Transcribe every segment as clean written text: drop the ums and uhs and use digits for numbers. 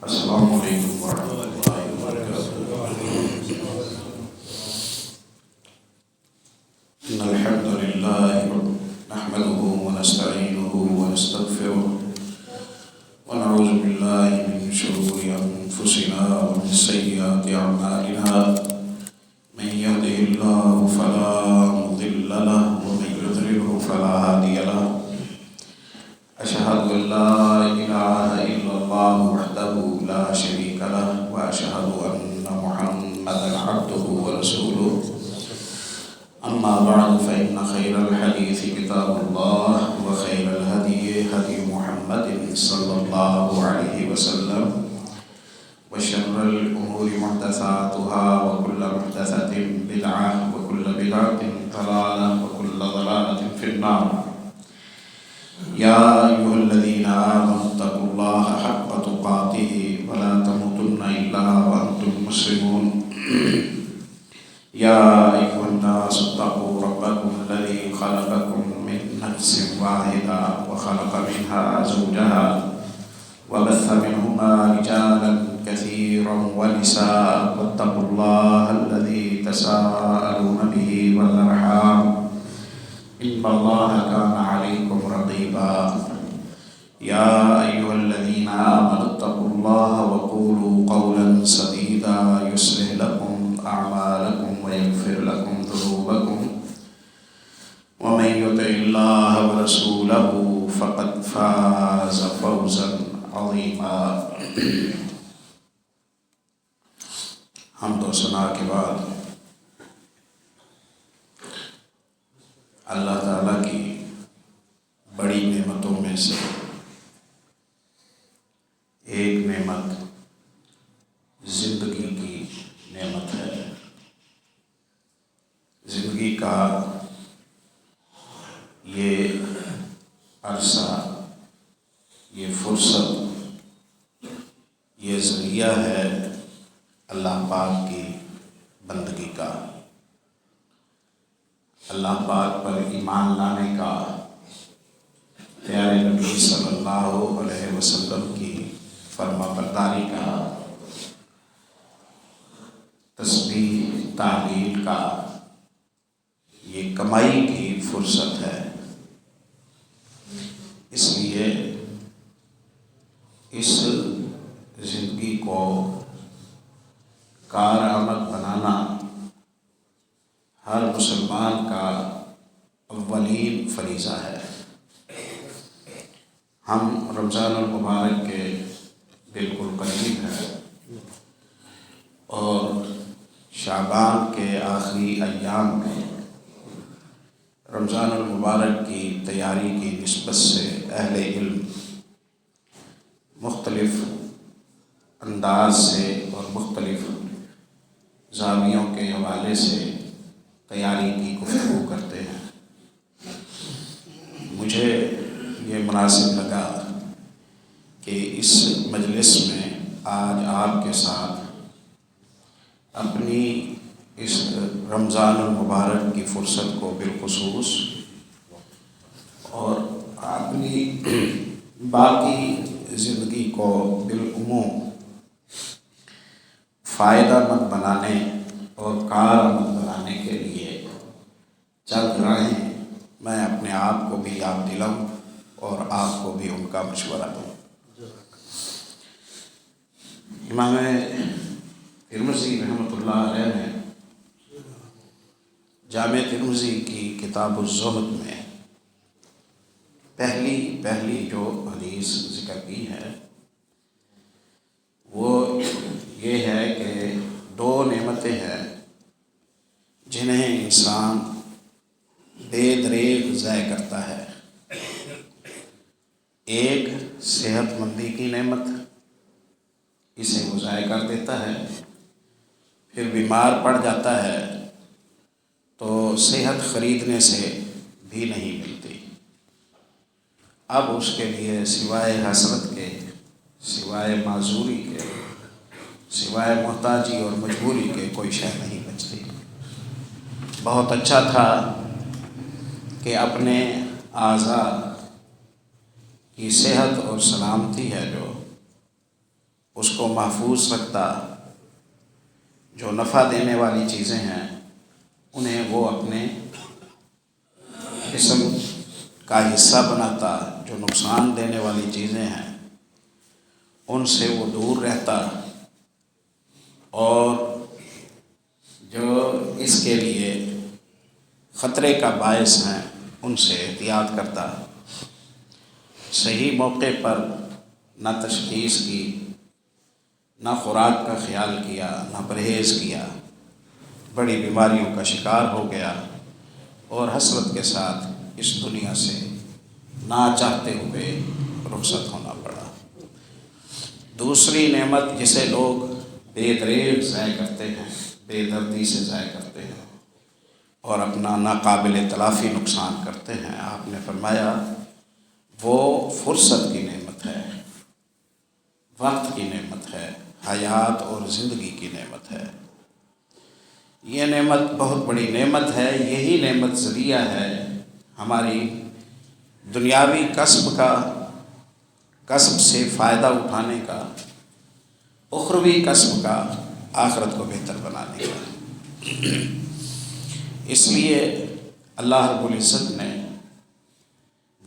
السلام علیکم ورحمۃ اللہ وبرکاتہ۔ إن الحمد لله نحمده ونستعينه ونستغفره ونعوذ بالله من شرور أنفسنا ومن سيئات أعمالنا، من يهده الله فلا مضل له ومن يضلله فلا هادي له، أشهد أن لا إله إلا الله وحده لا شريك له، وأشهد أن محمدا عبده ورسوله، أما بعد فإن خير الحديث كتاب الله، وخير الهدي هدي محمد صلى الله عليه وسلم، وشر الأمور محدثاتها، وكل محدثة بدعة، وكل بدعة ضلالة، وكل ضلالة في النار۔ يا أيها الذين آمنوا اتقوا الله حق تقاته ولا تموتن إلا وأنتم مسلمون۔ يا أيها الناس اتقوا ربكم الذي خلقكم من نفس واحدة وخلق منها زوجها وبث منهما رجالا كثيرا ونساء، واتقوا الله الذي تساءلون به والأرحام، إن الله كان عليكم رقيبا۔ يا أيها الذين آمنوا اتقوا الله وقولوا قولا سديدا يصلح لكم أعمالكم ويغفر لكم ذنوبكم، ومن يطع الله ورسوله فقد فاز فوزا عظيما۔ حمد و ثنا کے بعد اللہ تعالیٰ کی بڑی نعمتوں میں سے ایک نعمت زندگی کی نعمت ہے۔ زندگی کا یہ عرصہ، یہ فرصت، یہ ذریعہ ہے اللہ پاک کی بندگی کا، اللہ پاک پر ایمان لانے کا، پیارے نبی صلی اللہ علیہ وسلم کی فرما برداری کا، تسبیح تحلیل کا، یہ کمائی کی فرصت ہے۔ اس لیے اس زندگی کو کارآمد بنانا ہر مسلمان کا اولین فریضہ ہے۔ ہم رمضان المبارک کے بالکل قریب ہیں اور شعبان کے آخری ایام میں رمضان المبارک کی تیاری کی نسبت سے اہل علم مختلف انداز سے اور مختلف زاویوں کے حوالے سے تیاری کی گفتگو کرتے ہیں۔ مجھے یہ مناسب لگا کہ اس مجلس میں آج آپ کے ساتھ اپنی اس رمضان المبارک کی فرصت کو بالخصوص اور اپنی باقی زندگی کو بالعموم فائدہ مند بنانے اور کارآمد بنانے کے لیے چند راہیں میں اپنے آپ کو بھی یاد دلاؤں اور آپ کو بھی ان کا مشورہ دوں۔ امام ترمذی رحمۃ اللہ علیہ نے جامع ترمذی کی کتاب الزہد میں پہلی جو حدیث ذکر کی ہے وہ یہ ہے کہ دو نعمتیں ہیں جنہیں انسان بے دریغ ضائع کرتا ہے۔ ایک صحت مندی کی نعمت، اسے وہ ضائع کر دیتا ہے، پھر بیمار پڑ جاتا ہے تو صحت خریدنے سے بھی نہیں ملتی۔ اب اس کے لیے سوائے حسرت کے، سوائے معذوری کے، سوائے محتاجی اور مجبوری کے کوئی شے نہیں بچتی۔ بہت اچھا تھا کہ اپنے اعضاء کی صحت اور سلامتی ہے جو اس کو محفوظ رکھتا، جو نفع دینے والی چیزیں ہیں انہیں وہ اپنے جسم کا حصہ بناتا، جو نقصان دینے والی چیزیں ہیں ان سے وہ دور رہتا، اور جو اس کے لیے خطرے کا باعث ہیں ان سے احتیاط کرتا، صحیح موقع پر نہ تشخیص کی، نہ خوراک کا خیال کیا، نہ پرہیز کیا، بڑی بیماریوں کا شکار ہو گیا اور حسرت کے ساتھ اس دنیا سے نہ چاہتے ہوئے رخصت ہونا پڑا۔ دوسری نعمت جسے لوگ بے دریغ ضائع کرتے ہیں، بے دردی سے ضائع کرتے ہیں اور اپنا ناقابل تلافی نقصان کرتے ہیں، آپ نے فرمایا وہ فرصت کی نعمت ہے، وقت کی نعمت ہے، حیات اور زندگی کی نعمت ہے۔ یہ نعمت بہت بڑی نعمت ہے، یہی نعمت ذریعہ ہے ہماری دنیاوی کسب سے فائدہ اٹھانے کا، اخروی کسب کا، آخرت کو بہتر بنانے کا۔ اس لیے اللہ رب العزت نے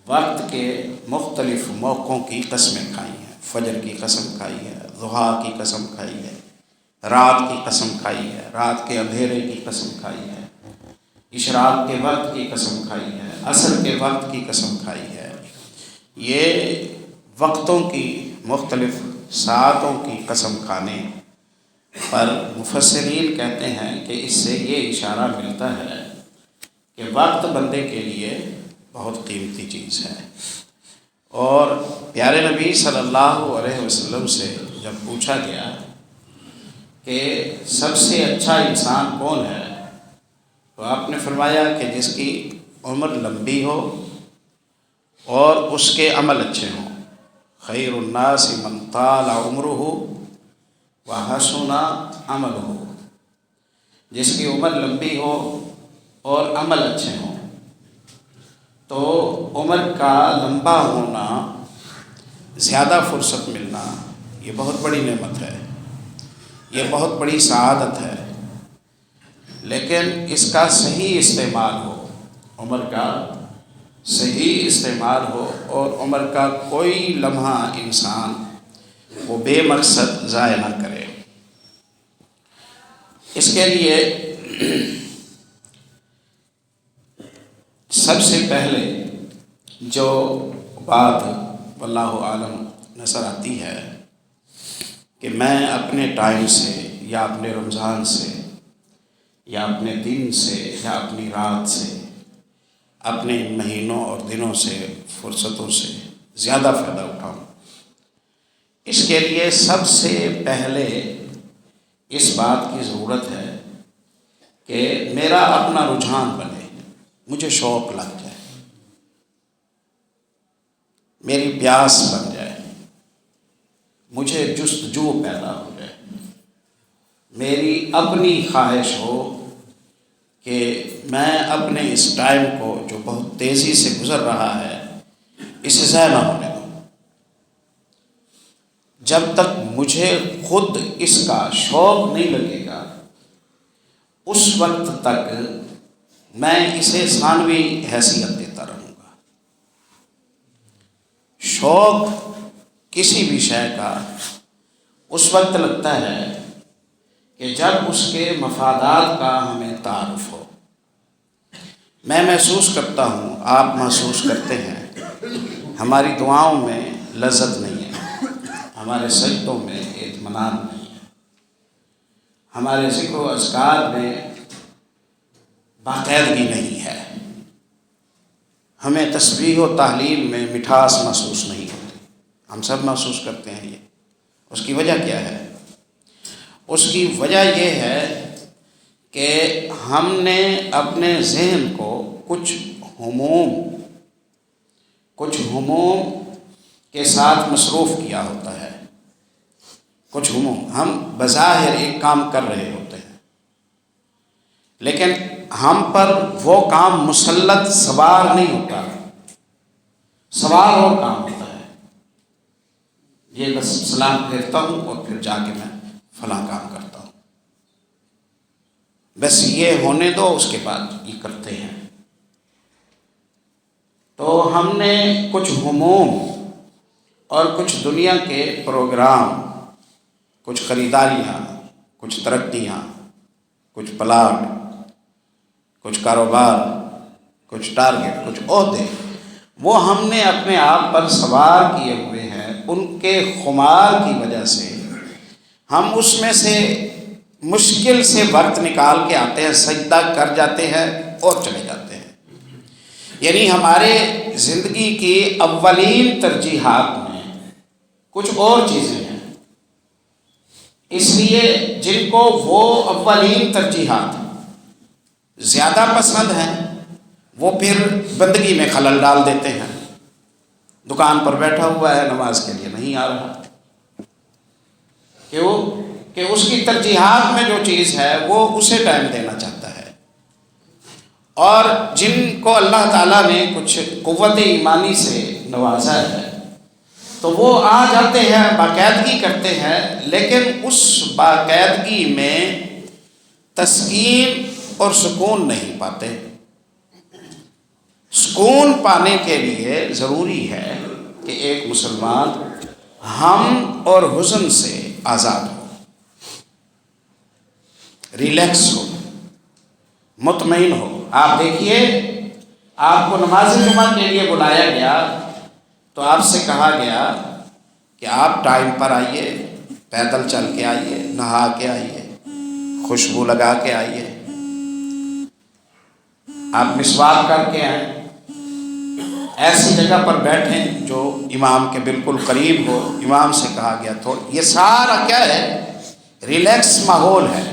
وقت کے مختلف موقعوں کی قسمیں کھائی ہیں، فجر کی قسم کھائی ہے، ضحیٰ کی قسم کھائی ہے، رات کی قسم کھائی ہے، رات کے اندھیرے کی قسم کھائی ہے، اشراق کے وقت کی قسم کھائی ہے، عصر کے وقت کی قسم کھائی ہے۔ یہ وقتوں کی مختلف ساعتوں کی قسم کھانے پر مفسرین کہتے ہیں کہ اس سے یہ اشارہ ملتا ہے کہ وقت بندے کے لیے بہت قیمتی چیز ہے۔ اور پیارے نبی صلی اللہ علیہ وسلم سے جب پوچھا گیا کہ سب سے اچھا انسان کون ہے، تو آپ نے فرمایا کہ جس کی عمر لمبی ہو اور اس کے عمل اچھے ہوں۔ خیر الناس من طال عمرہ وحسن عملہ، جس کی عمر لمبی ہو اور عمل اچھے ہوں۔ تو عمر کا لمبا ہونا، زیادہ فرصت ملنا، یہ بہت بڑی نعمت ہے، یہ بہت بڑی سعادت ہے، لیکن اس کا صحیح استعمال ہو، عمر کا صحیح استعمال ہو، اور عمر کا کوئی لمحہ انسان وہ بے مقصد ضائع نہ کرے۔ اس کے لیے سب سے پہلے جو بات واللہ عالم نظر آتی ہے کہ میں اپنے ٹائم سے یا اپنے رمضان سے یا اپنے دن سے یا اپنی رات سے، اپنے مہینوں اور دنوں سے، فرصتوں سے زیادہ فائدہ اٹھاؤں۔ اس کے لیے سب سے پہلے اس بات کی ضرورت ہے کہ میرا اپنا رجحان بنے، مجھے شوق لگ جائے، میری پیاس بن جائے، مجھے جستجو پیدا ہو جائے، میری اپنی خواہش ہو کہ میں اپنے اس ٹائم کو جو بہت تیزی سے گزر رہا ہے اسے ضائع نہ ہونے دوں۔ جب تک مجھے خود اس کا شوق نہیں لگے گا اس وقت تک میں اسے ثانوی حیثیت دیتا رہوں گا۔ شوق کسی بھی شے کا اس وقت لگتا ہے کہ جب اس کے مفادات کا ہمیں تعارف ہو۔ میں محسوس کرتا ہوں، آپ محسوس کرتے ہیں، ہماری دعاؤں میں لذت نہیں ہے، ہمارے سجدوں میں اطمینان نہیں ہے، ہمارے ذکر و اذکار میں باقاعدگی نہیں ہے، ہمیں تسبیح و تحلیل میں مٹھاس محسوس نہیں ہوتی۔ ہم سب محسوس کرتے ہیں یہ۔ اس کی وجہ کیا ہے؟ اس کی وجہ یہ ہے کہ ہم نے اپنے ذہن کو کچھ ہموم کے ساتھ مصروف کیا ہوتا ہے۔ کچھ ہموم، ہم بظاہر ایک کام کر رہے ہوتے ہیں لیکن ہم پر وہ کام مسلط سوار نہیں ہوتا، سوار اور کام ہوتا ہے۔ یہ بس سلام پھیرتا ہوں اور پھر جا کے میں فلاں کام کرتا ہوں، بس یہ ہونے دو، اس کے بعد یہ کرتے ہیں۔ تو ہم نے کچھ ہموم اور کچھ دنیا کے پروگرام، کچھ خریداریاں، کچھ ترقیاں، کچھ پلاٹ، کچھ کاروبار، کچھ ٹارگٹ، کچھ عہدے، وہ ہم نے اپنے آپ پر سوار کیے ہوئے ہیں۔ ان کے خمار کی وجہ سے ہم اس میں سے مشکل سے وقت نکال کے آتے ہیں، سجدہ کر جاتے ہیں اور چلے جاتے ہیں۔ یعنی ہمارے زندگی کی اولین ترجیحات میں کچھ اور چیزیں ہیں، اس لیے جن کو وہ اولین ترجیحات زیادہ پسند ہیں وہ پھر بندگی میں خلل ڈال دیتے ہیں۔ دکان پر بیٹھا ہوا ہے، نماز کے لیے نہیں آ رہا، کیوں کہ اس کی ترجیحات میں جو چیز ہے وہ اسے ٹائم دینا چاہتا ہے۔ اور جن کو اللہ تعالیٰ نے کچھ قوت ایمانی سے نوازا ہے تو وہ آ جاتے ہیں، باقاعدگی کرتے ہیں، لیکن اس باقاعدگی میں تسکین اور سکون نہیں پاتے۔ سکون پانے کے لیے ضروری ہے کہ ایک مسلمان غم اور حزن سے آزاد ہو، ریلیکس ہو، مطمئن ہو۔ آپ دیکھیے، آپ کو نماز جمعہ کے لیے بلایا گیا تو آپ سے کہا گیا کہ آپ ٹائم پر آئیے، پیدل چل کے آئیے، نہا کے آئیے، خوشبو لگا کے آئیے، آپ مسواک کر کے آئیں، ایسی جگہ پر بیٹھیں جو امام کے بالکل قریب ہو۔ امام سے کہا گیا تو یہ سارا کیا ہے؟ ریلیکس ماحول ہے،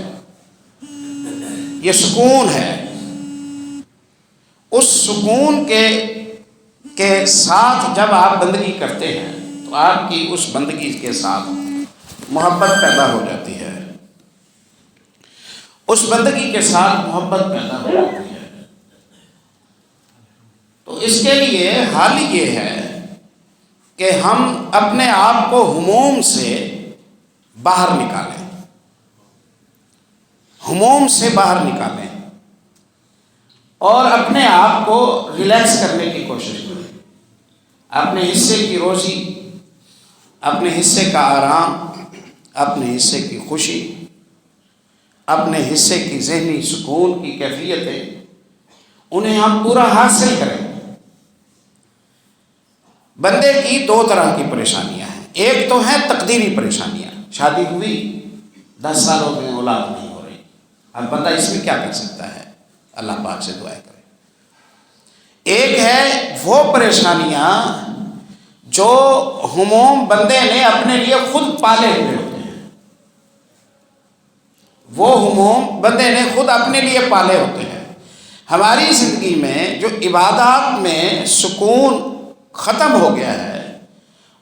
یہ سکون ہے۔ اس سکون کے ساتھ جب آپ بندگی کرتے ہیں تو آپ کی اس بندگی کے ساتھ محبت پیدا ہو جاتی ہے، اس بندگی کے ساتھ محبت پیدا ہو جاتی ہے۔ تو اس کے لیے حل یہ ہے کہ ہم اپنے آپ کو ہموم سے باہر نکالیں، ہموم سے باہر نکالیں اور اپنے آپ کو ریلیکس کرنے کی کوشش کریں۔ اپنے حصے کی روزی، اپنے حصے کا آرام، اپنے حصے کی خوشی، اپنے حصے کی ذہنی سکون کی کیفیتیں، انہیں ہم پورا حاصل کریں۔ بندے کی دو طرح کی پریشانیاں ہیں، ایک تو ہیں تقدیری پریشانیاں، شادی ہوئی 10 سال ہو گئے اولاد نہیں ہو رہی، اب بندہ اس میں کیا کر سکتا ہے؟ اللہ پاک سے دعائیں کرے۔ ایک ہے وہ پریشانیاں جو ہموم بندے نے اپنے لیے خود پالے ہوئے ہوتے ہیں، وہ ہموم بندے نے خود اپنے لیے پالے ہوتے ہیں۔ ہماری زندگی میں جو عبادات میں سکون ختم ہو گیا ہے،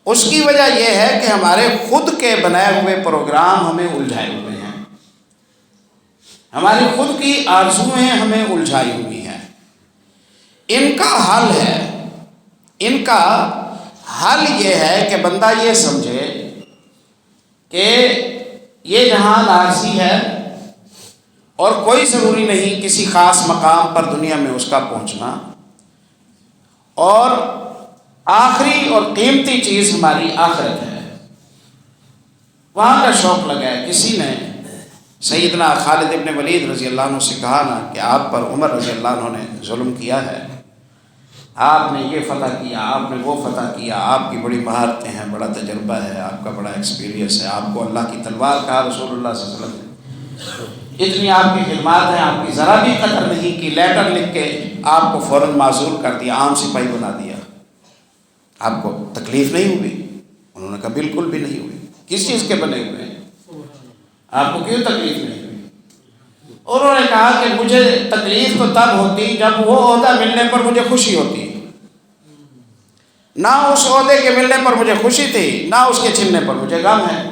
اس کی وجہ یہ ہے کہ ہمارے خود کے بنائے ہوئے پروگرام ہمیں الجھائے ہوئے ہیں، ہماری خود کی آرزوئیں ہمیں الجھائی ہوئی ہیں۔ ان کا حل ہے، ان کا حل یہ ہے کہ بندہ یہ سمجھے کہ یہ جہان عارضی ہے اور کوئی ضروری نہیں کسی خاص مقام پر دنیا میں اس کا پہنچنا، اور آخری اور قیمتی چیز ہماری آخرت ہے، وہاں کا شوق لگا ہے۔ کسی نے سیدنا خالد ابن ولید رضی اللہ عنہ سے کہا نا کہ آپ پر عمر رضی اللہ عنہ نے ظلم کیا ہے، آپ نے یہ فتح کیا، آپ نے وہ فتح کیا، آپ کی بڑی مہارتیں ہیں، بڑا تجربہ ہے، آپ کا بڑا ایکسپیرینس ہے، آپ کو اللہ کی تلوار کہا رسول اللہ صلی اللہ علیہ وسلم نے، اتنی آپ کی خدمات ہیں، آپ کی ذرا بھی قدر نہیں کی، لیٹر لکھ کے آپ کو فوراً معزول کر دیا، عام سپاہی بنا دیا، آپ کو تکلیف نہیں ہوئی؟ انہوں نے کہا بالکل بھی نہیں ہوئی۔ کس چیز کے بنے ہوئے ہیں؟ آپ کو کیوں تکلیف نہیں ہوئی؟ انہوں نے کہا کہ مجھے تکلیف تو تب ہوتی جب وہ عہدہ ملنے پر مجھے خوشی ہوتی، نہ اس عہدے کے ملنے پر مجھے خوشی تھی، نہ اس کے چھننے پر مجھے غم ہے۔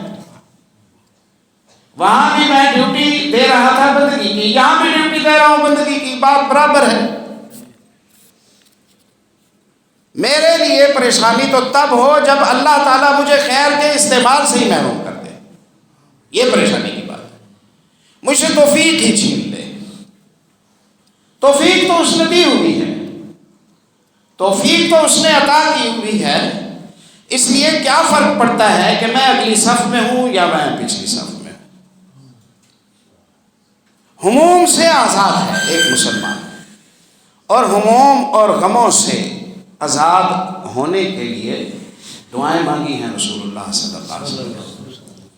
وہاں بھی میں ڈیوٹی دے رہا تھا بندگی کی، یہاں بھی ڈیوٹی دے رہا ہوں بندگی کی، بات برابر ہے۔ میرے لیے پریشانی تو تب ہو جب اللہ تعالیٰ مجھے خیر کے اس استعمال سے ہی محروم کر دے، یہ پریشانی کی بات ہے۔ مجھ سے توفیق ہی چھین لے۔ توفیق تو اس نے دی ہوئی ہے، توفیق تو اس نے عطا کی ہوئی ہے، اس لیے کیا فرق پڑتا ہے کہ میں اگلی صف میں ہوں یا میں پچھلی صف میں ہوں۔ ہموم سے آزاد ہے ایک مسلمان، اور ہموم اور غموں سے آزاد ہونے کے لیے دعائیں مانگی ہیں رسول اللہ صلی اللہ علیہ وسلم۔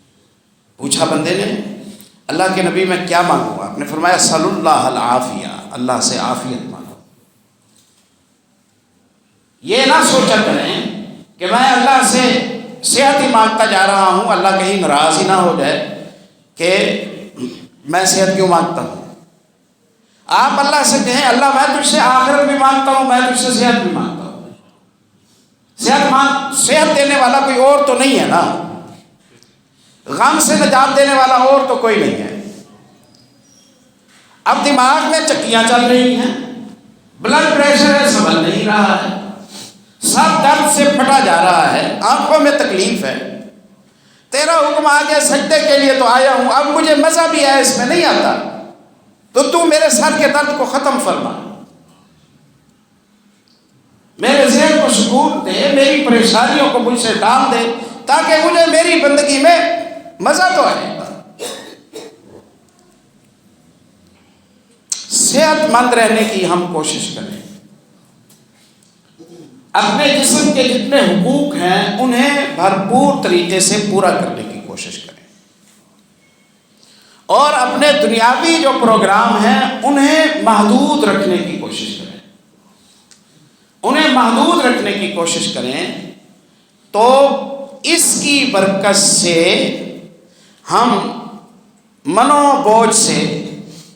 پوچھا بندے نے اللہ کے نبی میں کیا مانگوں؟ آپ نے فرمایا صلی اللہ العافیہ، اللہ سے عافیت مانگو۔ یہ نہ سوچا کریں کہ میں اللہ سے صحت ہی مانگتا جا رہا ہوں، اللہ کہیں ناراض ہی نہ ہو جائے کہ میں صحت کیوں مانگتا ہوں۔ آپ اللہ سے کہیں اللہ میں تجھ سے آخرت بھی مانگتا ہوں، میں تجھ سے صحت بھی مانگتا ہوں۔ صحت دینے والا کوئی اور تو نہیں ہے نا، غم سے نجات دینے والا اور تو کوئی نہیں ہے۔ اب دماغ میں چکیاں چل رہی ہیں، بلڈ پریشر ہے سنبھل نہیں رہا ہے، سر درد سے پھٹا جا رہا ہے، آنکھوں میں تکلیف ہے، تیرا حکم آ گیا سجدے کے لیے تو آیا ہوں، اب مجھے مزہ بھی ہے اس میں نہیں آتا، تو میرے سر کے درد کو ختم فرما، میرے ذہن کو سکون دے، میری پریشانیوں کو مجھ سے ڈال دے، تاکہ مجھے میری بندگی میں مزہ تو آئے گا۔ صحت مند رہنے کی ہم کوشش کریں، اپنے جسم کے جتنے حقوق ہیں انہیں بھرپور طریقے سے پورا کرنے کی کوشش کریں، اور اپنے دنیاوی جو پروگرام ہیں انہیں محدود رکھنے کی کوشش کریں۔ انہیں محدود رکھنے کی کوشش کریں تو اس کی برکت سے ہم منو بوجھ سے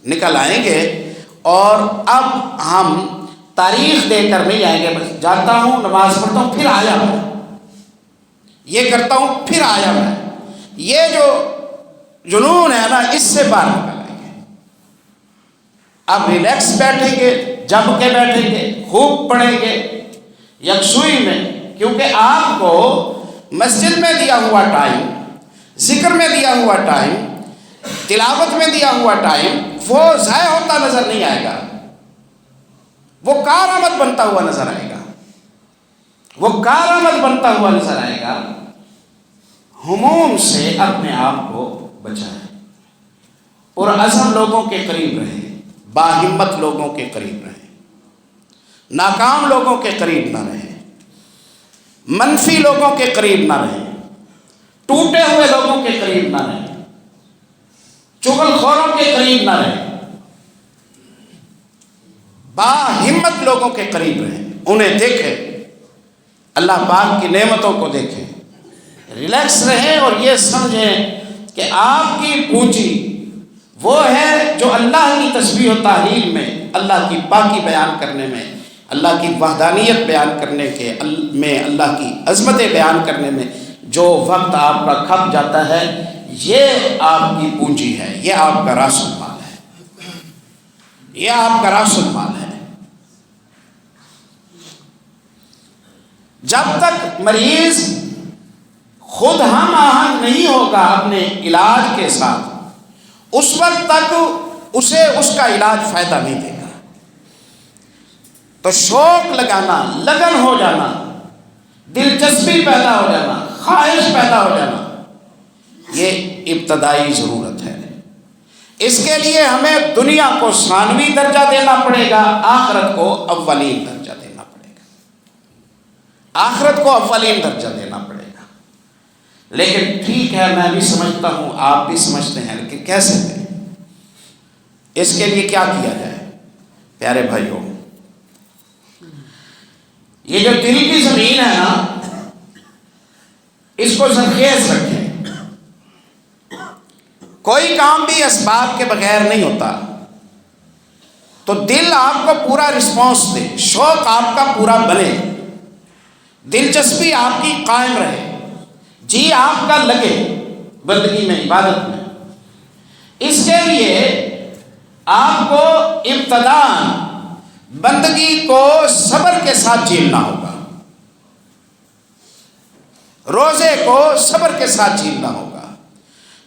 نکل آئیں گے، اور اب ہم تاریخ دے کر نہیں آئیں گے بس جاتا ہوں نماز پڑھتا ہوں پھر آیا میں، یہ کرتا ہوں پھر آیا میں، یہ جو جنون ہے نا اس سے باہر نکل آئیں گے۔ اب ریلیکس بیٹھیں گے، جم کے بیٹھیں گے، خوب پڑھیں گے یکسوئی میں، کیونکہ آپ کو مسجد میں دیا ہوا ٹائم، ذکر میں دیا ہوا ٹائم، تلاوت میں دیا ہوا ٹائم وہ ضائع ہوتا نظر نہیں آئے گا، وہ کارآمد بنتا ہوا نظر آئے گا، وہ کارآمد بنتا ہوا نظر آئے گا۔ ہموم سے اپنے آپ کو بچائیں، پرعزم لوگوں کے قریب رہیں، باہمت لوگوں کے قریب رہیں، ناکام لوگوں کے قریب نہ رہیں، منفی لوگوں کے قریب نہ رہیں، ٹوٹے ہوئے لوگوں کے قریب نہ رہیں، چغل خوروں کے قریب نہ رہیں، باہمت لوگوں کے قریب رہیں، انہیں دیکھیں، اللہ پاک کی نعمتوں کو دیکھیں، ریلیکس رہیں اور یہ سمجھیں کہ آپ کی پونجی وہ ہے جو اللہ کی تسبیح و تحلیل میں، اللہ کی پاکی بیان کرنے میں، اللہ کی وحدانیت بیان کرنے کے میں، اللہ کی عظمتیں بیان کرنے میں جو وقت آپ کا کھپ جاتا ہے، یہ آپ کی پونجی ہے، یہ آپ کا راس المال ہے، یہ آپ کا راس المال ہے۔ جب تک مریض خود ہم آہنگ نہیں ہوگا اپنے علاج کے ساتھ، اس وقت تک اسے اس کا علاج فائدہ نہیں دے گا۔ تو شوق لگانا، لگن ہو جانا، دلچسپی پیدا ہو جانا، خواہش پیدا ہو جانا، یہ ابتدائی ضرورت ہے۔ اس کے لیے ہمیں دنیا کو ثانوی درجہ دینا پڑے گا، آخرت کو اولین درجہ دینا پڑے گا، آخرت کو اولین درجہ دینا پڑے گا۔ لیکن ٹھیک ہے، میں بھی سمجھتا ہوں، آپ بھی سمجھتے ہیں، لیکن کیسے دیں؟ اس کے لیے کیا کیا جائے؟ پیارے بھائیوں، یہ جو دل کی زمین ہے نا، اس کو زرخیز رکھیں۔ کوئی کام بھی اسباب کے بغیر نہیں ہوتا، تو دل آپ کو پورا رسپانس دے، شوق آپ کا پورا بنے، دلچسپی آپ کی قائم رہے، جی آپ کا لگے بندگی میں، عبادت میں۔ اس کے لیے آپ کو ابتداءً بندگی کو صبر کے ساتھ جھیلنا ہوگا، روزے کو صبر کے ساتھ جھیلنا ہوگا،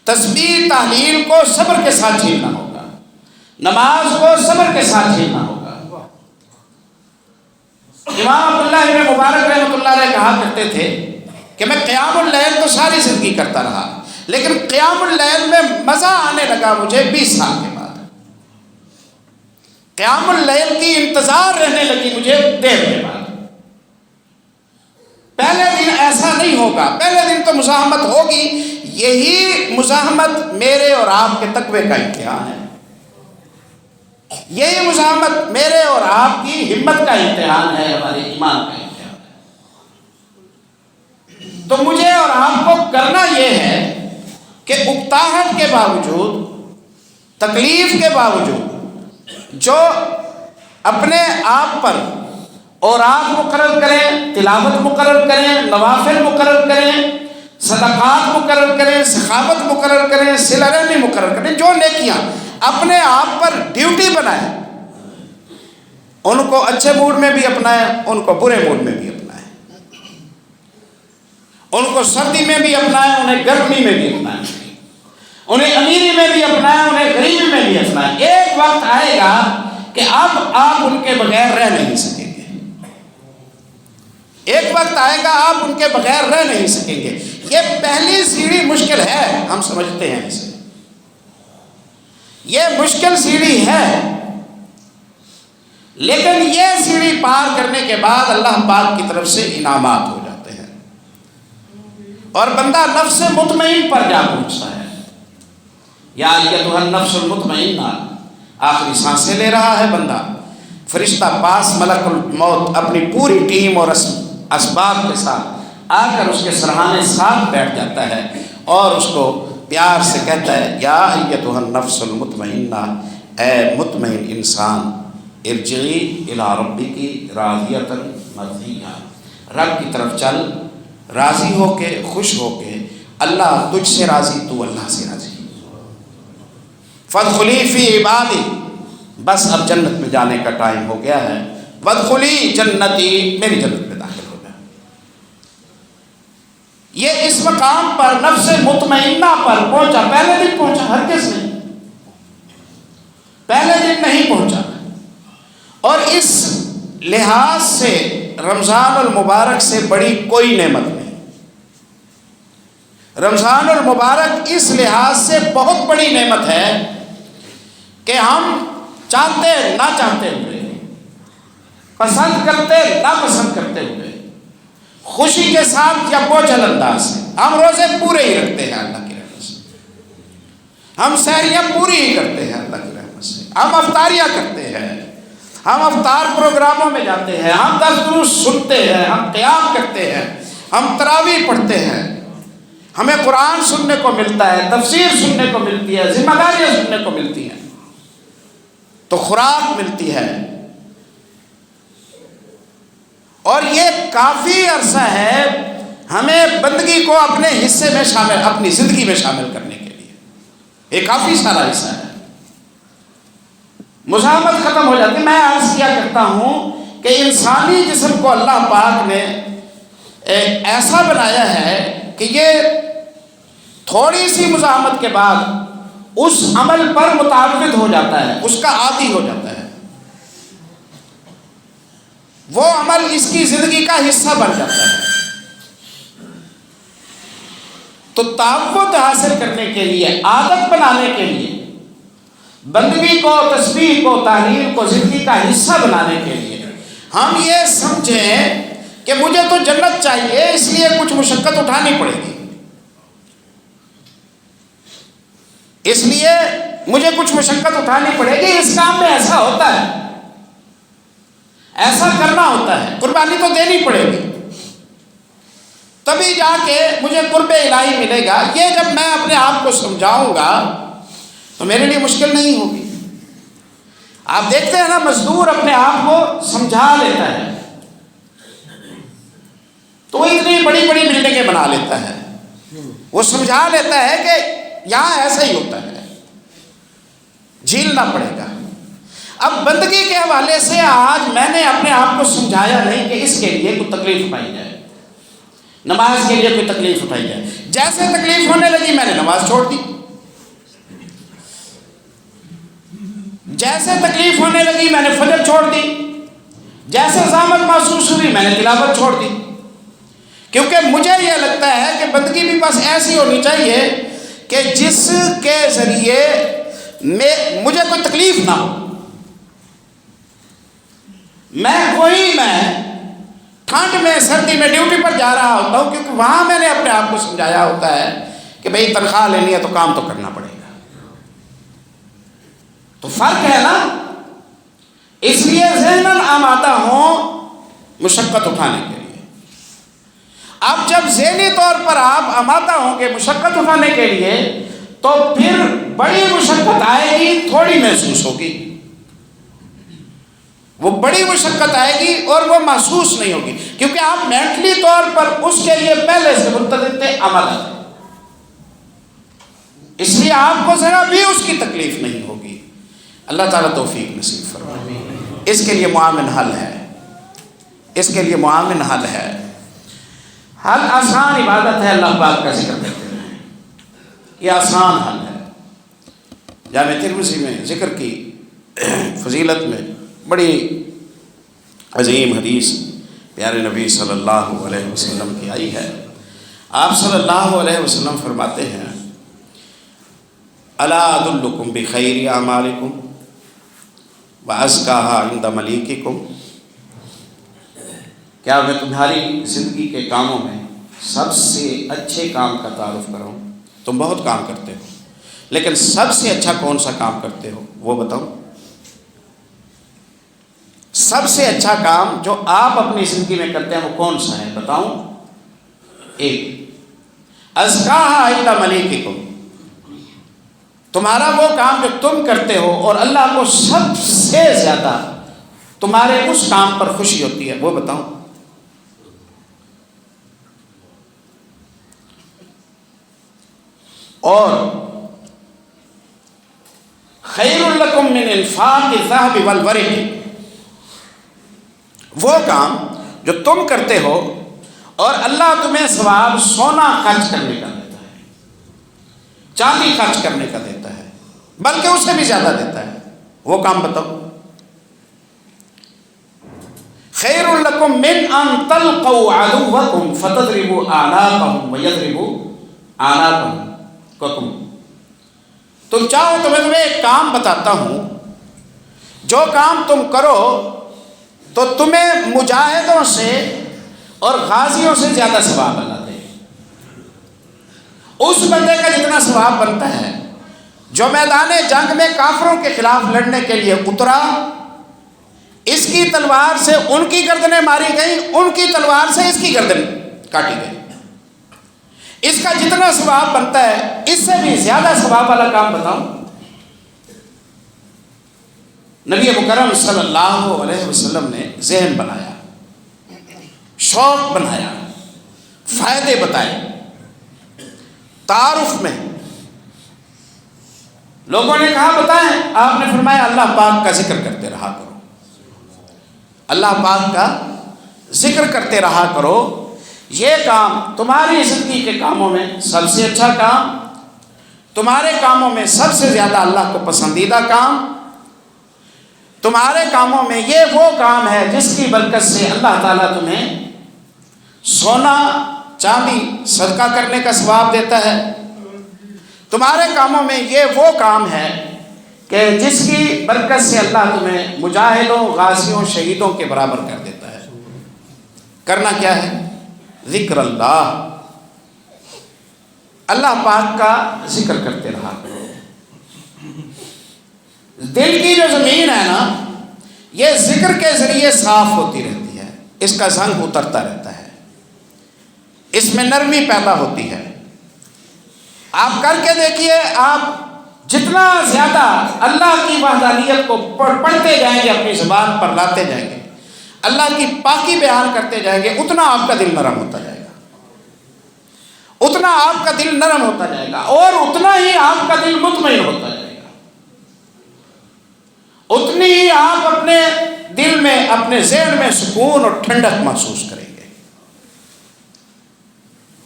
تسبیح تحلیل کو صبر کے ساتھ جھیلنا ہوگا، نماز کو صبر کے ساتھ جھیلنا ہوگا۔ امام عبداللہ ابن مبارک رحمۃ اللہ علیہ کہا کرتے تھے کہ میں قیام اللیل تو ساری زندگی کرتا رہا، لیکن قیام اللیل میں مزہ آنے لگا مجھے 20 سال کے بعد، قیام اللیل کی انتظار رہنے لگی مجھے دیر کے بعد۔ پہلے دن ایسا نہیں ہوگا، پہلے دن تو مزاحمت ہوگی، یہی مزاحمت میرے اور آپ کے تقوی کا امتحان ہے، یہی مزاحمت میرے اور آپ کی ہمت کا امتحان ہے، ہمارے ایمان کا امتحان ہے۔ تو مجھے اور آپ کو کرنا یہ ہے کہ اکتاہٹ کے باوجود، تکلیف کے باوجود جو اپنے آپ پر اوراق مقرر کریں، تلاوت مقرر کریں، نوافل مقرر کریں، صدقات مقرر کریں، سخاوت مقرر کریں، صلہ رحمی مقرر کریں، جو نیکیاں اپنے آپ پر ڈیوٹی بنائیں، ان کو اچھے موڈ میں بھی اپنائیں، ان کو برے موڈ میں بھی اپنائیں، ان کو سردی میں بھی اپنائیں، انہیں گرمی میں بھی اپنائیں، انہیں امیری میں بھی اپنائیں، انہیں غریبی میں بھی اپنائیں۔ ایک وقت آئے گا کہ اب آپ ان کے بغیر رہ نہیں سکیں گے، ایک وقت آئے گا آپ ان کے بغیر رہ نہیں سکیں گے۔ یہ پہلی سیڑھی مشکل ہے، ہم سمجھتے ہیں اسے، یہ مشکل سیڑھی ہے، لیکن یہ سیڑھی پار کرنے کے بعد اللہ پاک کی طرف سے انعامات ہو جاتے ہیں اور بندہ نفس مطمئن پر جا پہنچتا ہے۔ یا ایتھا النفس المطمئنہ، آخری سانسیں لے رہا ہے بندہ، فرشتہ پاس ملک الموت اپنی پوری ٹیم اور اسباب کے ساتھ آ کر اس کے سرہانے ساتھ بیٹھ جاتا ہے اور اس کو پیار سے کہتا ہے، یا ایتھا النفس المطمئنہ، اے مطمئن انسان، ارجعی الی ربکی راضیۃ مرضیہ، رب کی طرف چل، راضی ہو کے، خوش ہو کے، اللہ تجھ سے راضی، تو اللہ سے راضی، فادخلی فی عبادی، بس اب جنت میں جانے کا ٹائم ہو گیا ہے، وادخلی جنتی، میری جنت میں داخل ہو گیا۔ یہ اس مقام پر نفس مطمئنہ پر پہنچا، پہلے دن پہنچا، ہرگز نہیں، پہلے دن نہیں پہنچا۔ اور اس لحاظ سے رمضان المبارک سے بڑی کوئی نعمت نہیں، رمضان المبارک اس لحاظ سے بہت بڑی نعمت ہے کہ ہم چاہتے نہ چاہتے ہوئے، پسند کرتے نہ پسند کرتے ہوئے، خوشی کے ساتھ یا بوجھل انداز سے ہم روزے پورے ہی رکھتے ہیں اللہ کی رحمت سے، ہم سحریاں پوری ہی کرتے ہیں اللہ کی رحمت سے، ہم افطاریاں کرتے ہیں، ہم افطار پروگراموں میں جاتے ہیں، ہم درس دروس سنتے ہیں، ہم قیام کرتے ہیں، ہم تراویح پڑھتے ہیں، ہمیں قرآن سننے کو ملتا ہے، تفسیر سننے کو ملتی ہے، ذمہ داریاں سننے کو ملتی ہیں، تو خوراک ملتی ہے، اور یہ کافی عرصہ ہے ہمیں بندگی کو اپنے حصے میں شامل، اپنی زندگی میں شامل کرنے کے لیے، یہ کافی سارا حصہ ہے۔ مزاحمت ختم ہو جاتی۔ میں عرض کیا کرتا ہوں کہ انسانی جسم کو اللہ پاک نے ایسا بنایا ہے کہ یہ تھوڑی سی مزاحمت کے بعد اس عمل پر متعود ہو جاتا ہے، اس کا عادی ہو جاتا ہے، وہ عمل اس کی زندگی کا حصہ بن جاتا ہے۔ تو تعود حاصل کرنے کے لیے، عادت بنانے کے لیے، بندگی کو، تسبیح کو، تحلیل کو زندگی کا حصہ بنانے کے لیے ہم یہ سمجھیں کہ مجھے تو جنت چاہیے، اس لیے کچھ مشقت اٹھانی پڑے گی، اس لیے مجھے کچھ مشقت اٹھانی پڑے گی، اس کام میں ایسا ہوتا ہے، ایسا کرنا ہوتا ہے، قربانی تو دینی پڑے گی، تبھی جا کے مجھے قرب الہی ملے گا۔ یہ جب میں اپنے آپ کو سمجھاؤں گا تو میرے لیے مشکل نہیں ہوگی۔ آپ دیکھتے ہیں نا، مزدور اپنے آپ کو سمجھا لیتا ہے تو وہ اتنی بڑی بڑی بلڈنگیں بنا لیتا ہے، وہ سمجھا لیتا ہے کہ یہاں ایسا ہی ہوتا ہے، جھیلنا پڑے گا۔ اب بندگی کے حوالے سے آج میں نے اپنے آپ کو سمجھایا نہیں کہ اس کے لیے کوئی تکلیف پائی جائے، نماز کے لیے کوئی تکلیف اٹھائی جائے. جیسے تکلیف ہونے لگی میں نے نماز چھوڑ دی. جیسے تکلیف ہونے لگی میں نے فجر چھوڑ دی. جیسے زحمت محسوس ہوئی میں نے تلاوت چھوڑ دی. کیونکہ مجھے یہ لگتا ہے کہ بندگی بھی بس ایسی ہونی چاہیے کہ جس کے ذریعے مجھے کوئی تکلیف نہ ہو. میں ٹھنڈ میں سردی میں ڈیوٹی پر جا رہا ہوتا ہوں کیونکہ وہاں میں نے اپنے آپ کو سمجھایا ہوتا ہے کہ بھئی تنخواہ لینی ہے تو کام تو کرنا پڑے گا. تو فرق ہے نا. اس لیے ذہناً آمادہ ہوں مشقت اٹھانے کے لیے. اب جب ذہنی طور پر آپ آمادہ ہوں گے مشقت اٹھانے کے لیے تو پھر بڑی مشقت آئے گی تھوڑی محسوس ہوگی. وہ بڑی مشقت آئے گی اور وہ محسوس نہیں ہوگی کیونکہ آپ مینٹلی طور پر اس کے لیے پہلے سے متعلق تھے، آمادہ تھے. اس لیے آپ کو ذرا بھی اس کی تکلیف نہیں ہوگی. اللہ تعالیٰ توفیق نصیب فرمائے. اس کے لیے معاون حل ہے. اس کے لیے معاون حل ہے. حل آسان عبادت ہے. اللہ پاک کا ذکر کرتے ہیں. یہ آسان حل ہے. جامع ترمذی میں ذکر کی فضیلت میں بڑی عظیم حدیث پیارے نبی صلی اللہ علیہ وسلم کی آئی ہے. آپ صلی اللہ علیہ وسلم فرماتے ہیں الا ادلکم بخیر اعمالکم وازکاها عند ملیککم. کیا میں تمہاری زندگی کے کاموں میں سب سے اچھے کام کا تعارف کروں؟ تم بہت کام کرتے ہو لیکن سب سے اچھا کون سا کام کرتے ہو وہ بتاؤ. سب سے اچھا کام جو آپ اپنی زندگی میں کرتے ہیں وہ کون سا ہے بتاؤں؟ ایک ازکاہا عند ملیککم، تمہارا وہ کام جو تم کرتے ہو اور اللہ کو سب سے زیادہ تمہارے اس کام پر خوشی ہوتی ہے وہ بتاؤں. اور خیر لکم من انفاق الذهب والورق، وہ کام جو تم کرتے ہو اور اللہ تمہیں ثواب سونا خرچ کرنے کا دیتا ہے، چاندی خرچ کرنے کا دیتا ہے، بلکہ اس سے بھی زیادہ دیتا ہے، وہ کام بتاؤ. خیر لکم من ان تلقوا عدوکم فتضربوا اعناقهم ویضربوا اعناقکم. تم چاہو تو میں تمہیں ایک کام بتاتا ہوں، جو کام تم کرو تو تمہیں مجاہدوں سے اور غازیوں سے زیادہ ثواب اللہ دے. اس بندے کا جتنا ثواب بنتا ہے جو میدان جنگ میں کافروں کے خلاف لڑنے کے لیے اترا، اس کی تلوار سے ان کی گردنیں ماری گئیں، ان کی تلوار سے اس کی گردن کاٹی گئی. اس کا جتنا ثواب بنتا ہے اس سے بھی زیادہ ثواب والا کام بتاؤں. نبی مکرم صلی اللہ علیہ وسلم نے ذہن بنایا، شوق بنایا، فائدے بتائے. تعارف میں لوگوں نے کہا بتائیں، آپ نے فرمایا اللہ پاک کا ذکر کرتے رہا کرو. اللہ پاک کا ذکر کرتے رہا کرو. یہ کام تمہاری زندگی کے کاموں میں سب سے اچھا کام، تمہارے کاموں میں سب سے زیادہ اللہ کو پسندیدہ کام، تمہارے کاموں میں یہ وہ کام ہے جس کی برکت سے اللہ تعالیٰ تمہیں سونا چاندی صدقہ کرنے کا ثواب دیتا ہے. تمہارے کاموں میں یہ وہ کام ہے کہ جس کی برکت سے اللہ تمہیں مجاہدوں غازیوں شہیدوں کے برابر کر دیتا ہے. کرنا کیا ہے؟ ذکر اللہ، اللہ پاک کا ذکر کرتے رہا کرو. دل کی جو زمین ہے نا یہ ذکر کے ذریعے صاف ہوتی رہتی ہے، اس کا زنگ اترتا رہتا ہے، اس میں نرمی پیدا ہوتی ہے. آپ کر کے دیکھیے، آپ جتنا زیادہ اللہ کی وحدانیت کو پڑھتے جائیں گے، اپنی زبان پر لاتے جائیں گے، اللہ کی پاکی بیان کرتے جائیں گے، اتنا آپ کا دل نرم ہوتا جائے گا، اتنا آپ کا دل نرم ہوتا جائے گا، اور اتنا ہی آپ کا دل مطمئن ہوتا جائے گا، اتنی ہی آپ اپنے دل میں اپنے ذہن میں سکون اور ٹھنڈک محسوس کریں گے.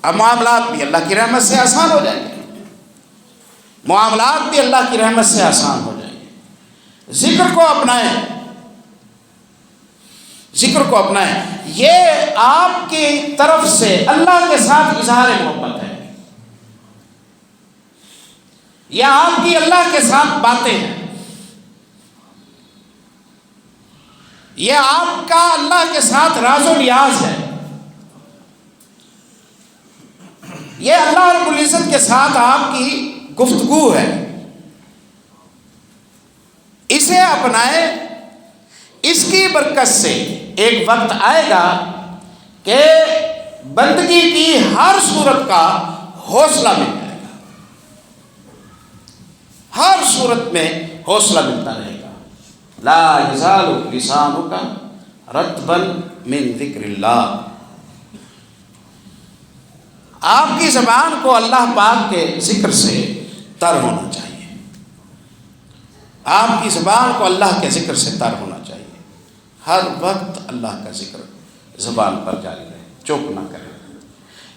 اب معاملات بھی اللہ کی رحمت سے آسان ہو جائیں گے، معاملات بھی اللہ کی رحمت سے آسان ہو جائیں گے۔ ذکر کو اپنائیں، ذکر کو اپنائیں، یہ آپ کی طرف سے اللہ کے ساتھ اظہار محبت ہے، یہ آپ کی اللہ کے ساتھ باتیں ہیں، یہ آپ کا اللہ کے ساتھ راز و نیاز ہے، یہ اللہ رب العزت کے ساتھ آپ کی گفتگو ہے۔ اسے اپنائیں، اس کی برکت سے ایک وقت آئے گا کہ بندگی کی ہر صورت کا حوصلہ مل جائے گا، ہر صورت میں حوصلہ ملتا رہے گا۔ لا یزال لسانک رطبا من ذکر اللہ، آپ کی زبان کو اللہ پاک کے ذکر سے تر ہونا چاہیے، آپ کی زبان کو اللہ کے ذکر سے تر ہونا چاہیے، ہر وقت اللہ کا ذکر زبان پر جاری رہے، چوک نہ کرے۔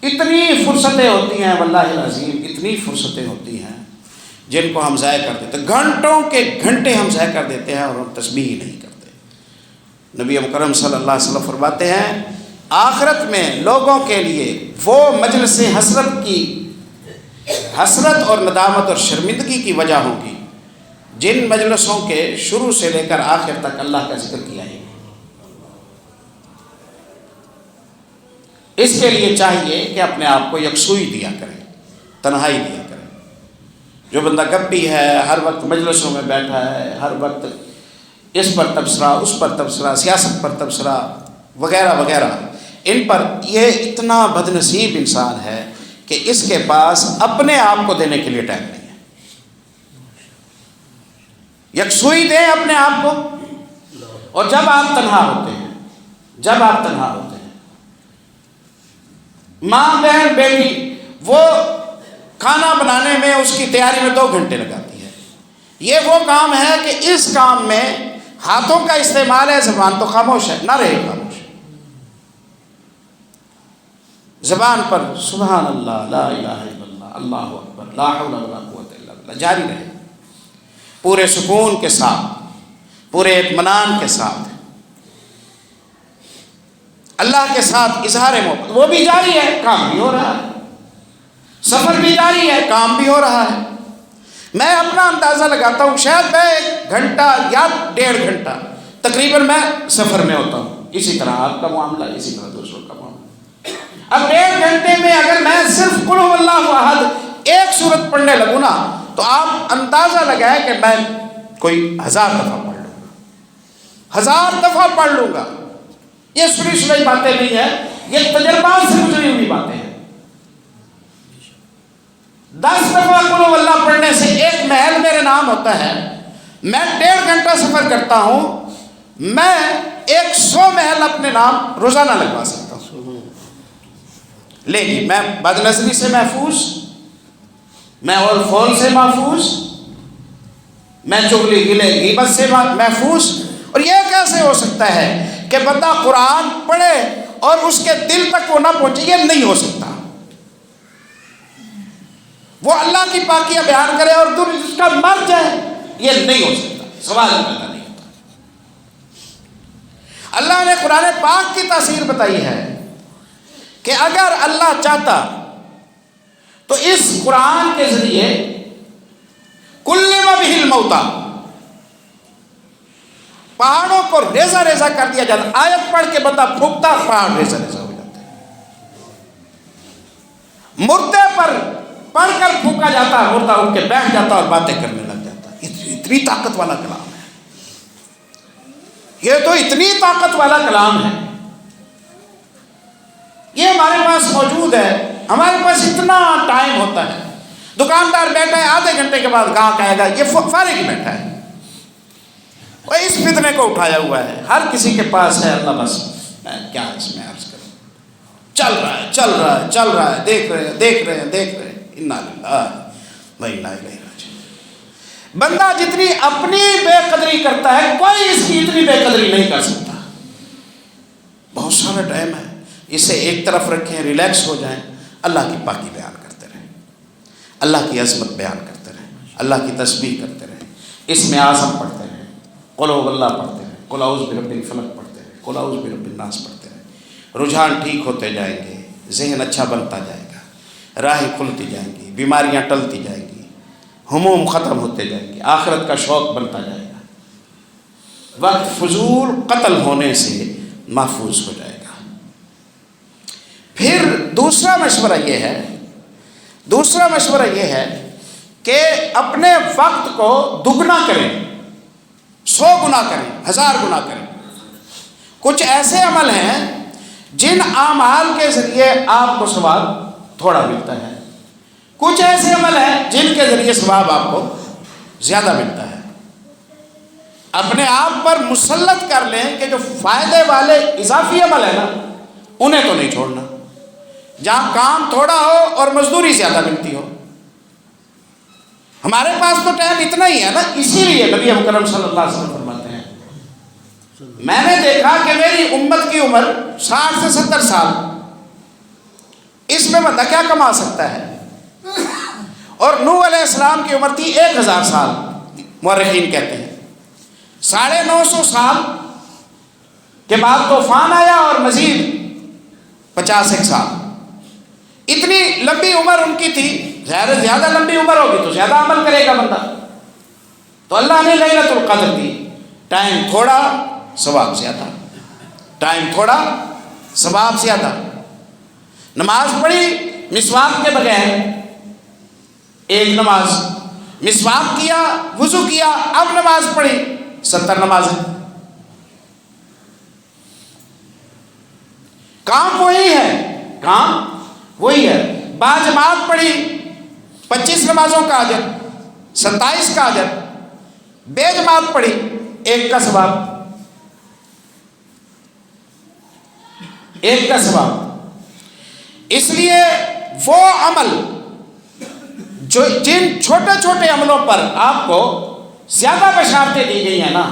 اتنی فرصتیں ہوتی ہیں واللہ العظیم، اتنی فرصتیں ہوتی ہیں جن کو ہم ضائع کر دیتے، گھنٹوں کے گھنٹے ہم ضائع کر دیتے ہیں اور ہم تسبیح ہی نہیں کرتے۔ نبی مکرم صلی اللہ علیہ وسلم فرماتے ہیں آخرت میں لوگوں کے لیے وہ مجلس حسرت اور ندامت اور شرمندگی کی وجہ ہوگی جن مجلسوں کے شروع سے لے کر آخر تک اللہ کا ذکر کیا ہے۔ اس کے لیے چاہیے کہ اپنے آپ کو یکسوئی دیا کریں، تنہائی دیا کریں۔ جو بندہ گپی ہے، ہر وقت مجلسوں میں بیٹھا ہے، ہر وقت اس پر تبصرہ، اس پر تبصرہ، سیاست پر تبصرہ وغیرہ وغیرہ، ان پر، یہ اتنا بدنصیب انسان ہے کہ اس کے پاس اپنے آپ کو دینے کے لیے ٹائم نہیں ہے۔ یکسوئی دیں اپنے آپ کو، اور جب آپ تنہا ہوتے ہیں، جب آپ تنہا ہوتے ہیں، ماں بہن بیٹی وہ کھانا بنانے میں، اس کی تیاری میں 2 گھنٹے لگاتی ہے، یہ وہ کام ہے کہ اس کام میں ہاتھوں کا استعمال ہے، زبان تو خاموش ہے، نہ رہے خاموش۔ زبان پر سبحان اللہ، لا الہ الا اللہ، اللہ اکبر، لا حول ولا قوت الا باللہ جاری رہے، پورے سکون کے ساتھ، پورے اطمینان کے ساتھ، اللہ کے ساتھ اظہار محبت، وہ بھی جاری ہے، کام بھی ہو رہا ہے، سفر بھی جاری ہے، کام بھی ہو رہا ہے۔ میں اپنا اندازہ لگاتا ہوں، شاید میں 1 گھنٹہ یا 1.5 گھنٹہ تقریباً میں سفر میں ہوتا ہوں، اسی طرح آپ کا معاملہ، اسی طرح دوسروں کا معاملہ۔ اب 1.5 گھنٹے میں اگر میں صرف قل هو اللہ احد ایک سورت پڑھنے لگوں نا، تو آپ اندازہ لگائیں کہ میں کوئی 1000 دفعہ پڑھ لوں گا، 1000 دفعہ پڑھ لوں گا۔ یہ سنی باتیں نہیں ہیں، یہ تجربات سے گزری ہوئی باتیں ہیں۔ 10 دفعہ قل هو اللہ پڑھنے سے ایک محل میرے نام ہوتا ہے، میں 1.5 گھنٹہ سفر کرتا ہوں، میں 100 محل اپنے نام روزانہ لگوا سکتا ہوں۔ لیکن میں بد نظری سے محفوظ، میں اول فول سے محفوظ، میں چغلی گلے غیبت سے محفوظ۔ اور یہ کیسے ہو سکتا ہے کہ بندہ قرآن پڑھے اور اس کے دل تک وہ نہ پہنچے؟ یہ نہیں ہو سکتا۔ وہ اللہ کی پاکیاں بیان کرے اور اس کا مر جائے، یہ نہیں ہو سکتا، سوال پیدا نہیں ہوتا۔ اللہ نے قرآن پاک کی تاثیر بتائی ہے کہ اگر اللہ چاہتا تو اس قرآن کے ذریعے کلم بہ الموتیٰ، پہاڑوں کو ریزہ ریزہ کر دیا جاتا، آیت پڑھ کے بندہ پھونکتا، پہاڑ ریزہ ریزہ ہو جاتے، مردے پر پڑھ کر پھونکا جاتا، مردہ اٹھ کے بیٹھ جاتا اور باتیں کرنے لگ جاتا۔ اتنی طاقت والا کلام ہے، یہ تو اتنی طاقت والا کلام ہے، یہ ہمارے پاس موجود ہے۔ ہمارے پاس اتنا ٹائم ہوتا ہے، دکاندار بیٹھا ہے، آدھے گھنٹے کے بعد گاہک آئے گا، یہ فارغ ہی بیٹھا ہے، وہ اس فتنے کو اٹھایا ہوا ہے، ہر کسی کے پاس ہے۔ اللہ بس میں کیا اس میں عرض کروں، چل رہا ہے چل رہا ہے چل رہا ہے، دیکھ رہے ہیں دیکھ رہے ہیں دیکھ رہے ہیں، انا للہ و انا الیہ راجعون۔ بندہ جتنی اپنی بے قدری کرتا ہے، کوئی اس کی اتنی بے قدری نہیں کر سکتا۔ بہت سارا ٹائم ہے، اسے ایک طرف رکھیں، ریلیکس ہو جائیں، اللہ کی پاکی بیان کرتے رہیں، اللہ کی عظمت بیان کرتے رہیں، اللہ کی تسبیح کرتے رہیں، اسم اعظم پڑھتے رہیں، قل هو اللہ پڑھتے رہیں، قل اعوذ برب الفلق پڑھتے رہیں، قل اعوذ برب الناس پڑھتے رہیں۔ رجحان ٹھیک ہوتے جائیں گے، ذہن اچھا بنتا جائے گا، راہیں کھلتی جائیں گی، بیماریاں ٹلتی جائیں گی، ہموم ختم ہوتے جائیں گے، آخرت کا شوق بنتا جائے گا، وقت فضول قتل ہونے سے محفوظ ہو جائے گا۔ پھر دوسرا مشورہ یہ ہے کہ اپنے وقت کو دگنا کریں، 100 گنا کریں، 1000 گنا کریں۔ کچھ ایسے عمل ہیں جن اعمال کے ذریعے آپ کو ثواب تھوڑا ملتا ہے، کچھ ایسے عمل ہیں جن کے ذریعے ثواب آپ کو زیادہ ملتا ہے۔ اپنے آپ پر مسلط کر لیں کہ جو فائدے والے اضافی عمل ہے نا، انہیں تو نہیں چھوڑنا، جہاں کام تھوڑا ہو اور مزدوری زیادہ ملتی ہو۔ ہمارے پاس تو ٹائم اتنا ہی ہے نا، اسی لیے نبی اکرم صلی اللہ علیہ وسلم فرماتے ہیں، میں نے دیکھا کہ میری امت کی عمر 60 سے 70 سال، اس میں بندہ کیا کما سکتا ہے؟ اور نوح علیہ السلام کی عمر تھی 1000 سال، مورخین کہتے ہیں 950 سال کے بعد طوفان آیا اور مزید 50 سال، اتنی لمبی عمر ان کی تھی۔ زیادہ لمبی عمر ہوگی تو زیادہ عمل کرے گا بندہ، تو اللہ نے لیلۃ القدر دی، ٹائم تھوڑا ثواب زیادہ، ٹائم تھوڑا ثواب زیادہ۔ نماز پڑھی مسواک کے بغیر، ایک نماز، مسواک کیا، وضو کیا، اب نماز پڑھی، 70 نمازیں۔ کام وہی ہے، باجماعت پڑھی 25 نمازوں کا اجر، 27 کا اجر، بے جماعت پڑھی 1 کا ثواب، 1 کا ثواب۔ اس لیے وہ عمل جو جن چھوٹے چھوٹے عملوں پر آپ کو زیادہ بشارتیں دی گئی ہیں نا،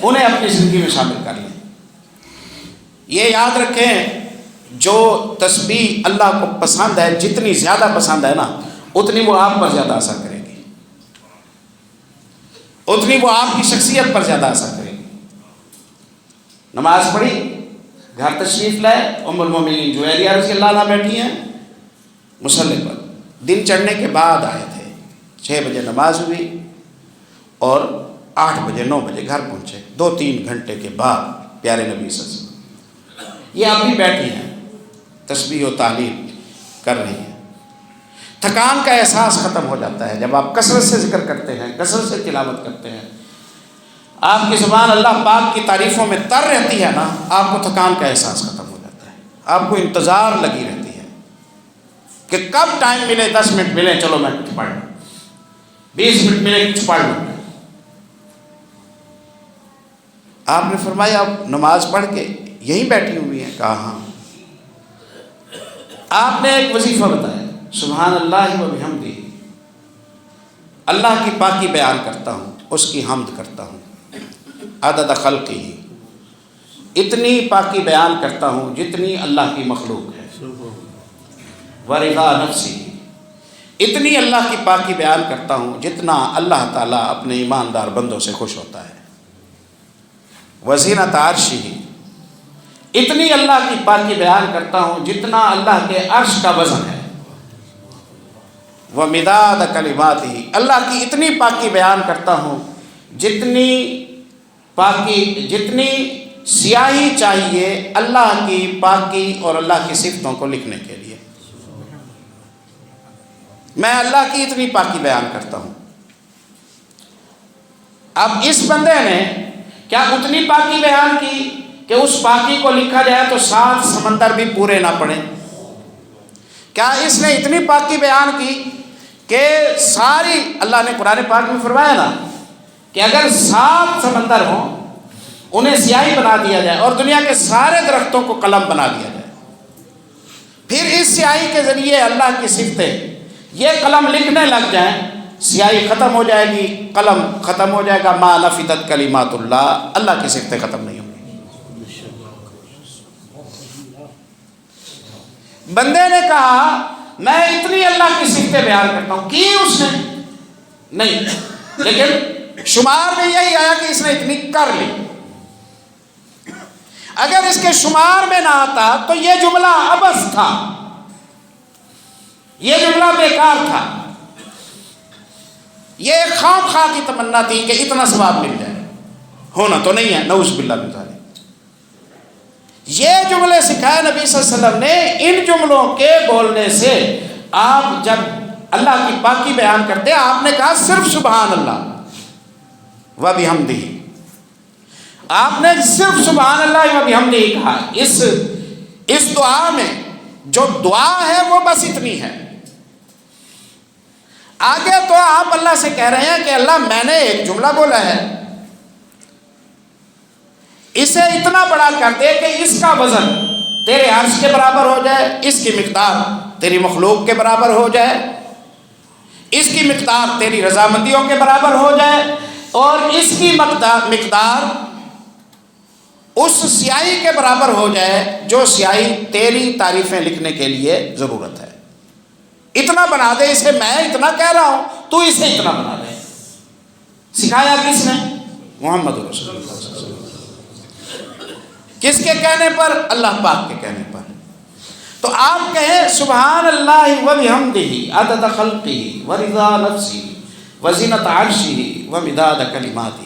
انہیں اپنی زندگی میں شامل کر لیں۔ یہ یاد رکھیں، جو تسبیح اللہ کو پسند ہے، جتنی زیادہ پسند ہے نا، اتنی وہ آپ پر زیادہ اثر کرے گی، اتنی وہ آپ کی شخصیت پر زیادہ اثر کرے گی۔ نماز پڑھی، گھر تشریف لائے، ام المومنین جویریہ رضی اللہ عنہ بیٹھی ہیں مصلی پر، دن چڑھنے کے بعد آئے تھے، 6 بجے نماز ہوئی اور 8 بجے 9 بجے گھر پہنچے، 2-3 گھنٹے کے بعد پیارے نبی صلی اللہ علیہ وسلم۔ یہ آپ بھی بیٹھی ہیں، تسبیح و تحلیل کر رہی ہیں، تھکان کا احساس ختم ہو جاتا ہے جب آپ کثرت سے ذکر کرتے ہیں، کثرت سے تلاوت کرتے ہیں، آپ کی زبان اللہ پاک کی تعریفوں میں تر رہتی ہے نا، آپ کو تھکان کا احساس ختم ہو جاتا ہے، آپ کو انتظار لگی رہتی ہے کہ کب ٹائم ملے، 10 منٹ ملے، چلو میں کچھ پڑھ لوں، 20 منٹ ملے، کچھ پڑھ لوں۔ آپ نے فرمایا آپ نماز پڑھ کے یہیں بیٹھی ہوئی ہیں؟ کہا ہاں۔ آپ نے ایک وظیفہ بتایا، سبحان اللہ و بحمدہ، اللہ کی پاکی بیان کرتا ہوں، اس کی حمد کرتا ہوں، عدد خلقہ، اتنی پاکی بیان کرتا ہوں جتنی اللہ کی مخلوق ہے، ورضا نفسی، اتنی اللہ کی پاکی بیان کرتا ہوں جتنا اللہ تعالیٰ اپنے ایماندار بندوں سے خوش ہوتا ہے، وزینت عرشہ، اتنی اللہ کی پاکی بیان کرتا ہوں جتنا اللہ کے عرش کا وزن ہے، ومداد کلماتہ، اللہ کی اتنی پاکی بیان کرتا ہوں جتنی سیاہی چاہیے اللہ کی پاکی اور اللہ کی صفتوں کو لکھنے کے لیے، میں اللہ کی اتنی پاکی بیان کرتا ہوں۔ اب اس بندے نے کیا اتنی پاکی بیان کی کہ اس پاکی کو لکھا جائے تو 7 سمندر بھی پورے نہ پڑیں؟ کیا اس نے اتنی پاکی بیان کی کہ ساری، اللہ نے قرآن پاک میں فرمایا نا کہ اگر 7 سمندر ہوں انہیں سیاہی بنا دیا جائے اور دنیا کے سارے درختوں کو قلم بنا دیا جائے، پھر اس سیاہی کے ذریعے اللہ کی صفتیں یہ قلم لکھنے لگ جائیں، سیاہی ختم ہو جائے گی، قلم ختم ہو جائے گا، ما نفدت کلمات اللہ، اللہ کی صفتیں ختم نہیں ہوں گی۔ بندے نے کہا میں اتنی اللہ کی صفتیں بیان کرتا ہوں، کی اس نے نہیں، لیکن شمار میں یہی آیا کہ اس نے اتنی کر لی۔ اگر اس کے شمار میں نہ آتا تو یہ جملہ عبث تھا، یہ جملہ بیکار تھا، یہ ایک خام خواہ کی تمنا تھی کہ اتنا ثواب مل جائے، ہونا تو نہیں ہے، نعوذ باللہ من ذالک۔ یہ جملے سکھائے نبی صلی اللہ علیہ وسلم نے۔ ان جملوں کے بولنے سے آپ جب اللہ کی پاکی بیان کرتے ہیں، آپ نے کہا صرف سبحان اللہ و بحمدہ، آپ نے صرف سبحان اللہ و بحمدہ کہا۔ اس دعا میں جو دعا ہے وہ بس اتنی ہے۔ آگے تو آپ اللہ سے کہہ رہے ہیں کہ اللہ میں نے ایک جملہ بولا ہے، اسے اتنا بڑا کر دے کہ اس کا وزن تیرے عرش کے برابر ہو جائے، اس کی مقدار تیری مخلوق کے برابر ہو جائے، اس کی مقدار تیری رضامندیوں کے برابر ہو جائے، اور اس کی مقدار اس سیاہی کے برابر ہو جائے جو سیاہی تیری تعریفیں لکھنے کے لیے ضرورت ہے۔ اتنا بنا دے اسے، میں اتنا کہہ رہا ہوں تو اسے اتنا بنا دے۔ سکھایا کس نے؟ محمد رسول اللہ صلی اللہ علیہ وسلم۔ کس کے کہنے پر؟ اللہ پاک کے کہنے پر۔ تو آپ کہیں سبحان اللہ و بحمدہ عدد خلقہ و رضا نفسہ و زینت عرشہ و مداد کلماتہ۔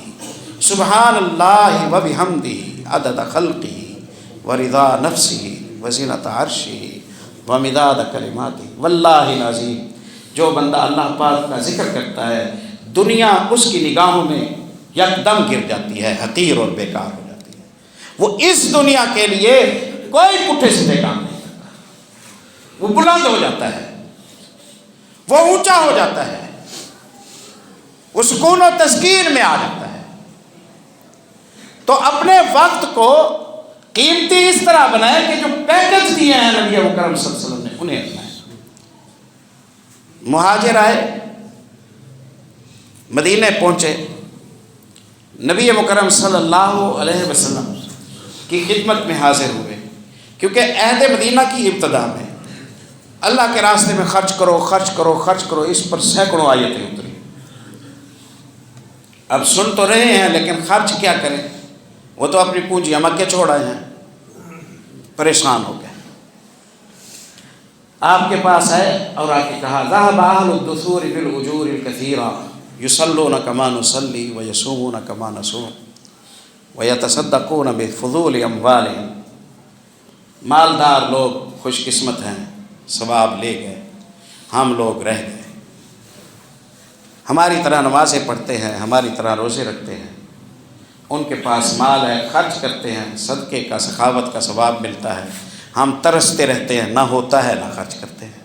سبحان اللہ و بحمدہ عدد خلقہ و رضا نفسہ و زینت عرشہ و مداد کلماتہ۔ واللہ العظیم، جو بندہ اللہ پاک کا ذکر کرتا ہے دنیا اس کی نگاہوں میں یکدم گر جاتی ہے، حقیر اور بیکار ہو جاتی ہے۔ وہ اس دنیا کے لیے کوئی پٹھے سیدھے کام نہیں کرتا، وہ بلند ہو جاتا ہے، وہ اونچا ہو جاتا ہے، وہ سکون و تسکین میں آ جاتا ہے۔ تو اپنے وقت کو قیمتی اس طرح بنائے کہ جو پیکج دیے ہیں نبی مکرم صلی اللہ علیہ وسلم نے انہیں اپنائیں۔ مہاجر آئے، مدینے پہنچے، نبی مکرم صلی اللہ علیہ وسلم کی خدمت میں حاضر ہوئے، کیونکہ عہد مدینہ کی ابتدا میں اللہ کے راستے میں خرچ کرو خرچ کرو خرچ کرو، اس پر سینکڑوں آیتیں اتری۔ اب سن تو رہے ہیں لیکن خرچ کیا کریں؟ وہ تو اپنی پونجیاں مکے چھوڑ آئے ہیں، پریشان ہو گئے۔ آپ کے پاس آئے اور آ کے کہا ذهب اهل الدثور بالاجور الكثيره يصلون كما نصلي ويصومون كما نصوم ويتصدقون بفضول اموالهم۔ مالدار لوگ خوش قسمت ہیں، ثواب لے گئے، ہم لوگ رہ گئے۔ ہماری طرح نمازیں پڑھتے ہیں، ہماری طرح روزے رکھتے ہیں، ان کے پاس مال ہے، خرچ کرتے ہیں، صدقے کا سخاوت کا ثواب ملتا ہے، ہم ترستے رہتے ہیں، نہ ہوتا ہے نہ خرچ کرتے ہیں۔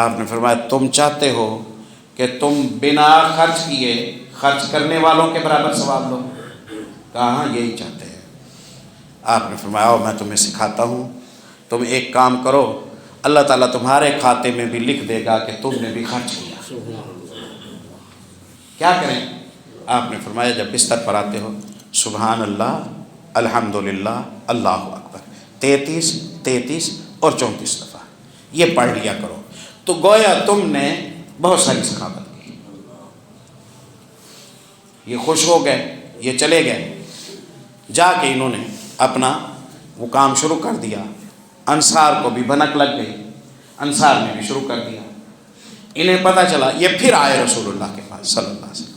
آپ نے فرمایا تم چاہتے ہو کہ تم بنا خرچ کیے خرچ کرنے والوں کے برابر ثواب لو؟ کہا ہاں یہی چاہتے ہیں۔ آپ نے فرمایا آؤ میں تمہیں سکھاتا ہوں، تم ایک کام کرو، اللہ تعالیٰ تمہارے کھاتے میں بھی لکھ دے گا کہ تم نے بھی خرچ کیا۔ کیا کریں؟ آپ نے فرمایا جب بستر پر آتے ہو سبحان اللہ الحمدللہ اللہ اکبر 33 اور 34 دفعہ یہ پڑھ لیا کرو، تو گویا تم نے بہت ساری سخاوت کی۔ یہ خوش ہو گئے، یہ چلے گئے، جا کے انہوں نے اپنا وہ کام شروع کر دیا۔ انصار کو بھی بھنک لگ گئی، انصار نے بھی شروع کر دیا۔ انہیں پتہ چلا، یہ پھر آئے رسول اللہ کے پاس صلی اللہ علیہ وسلم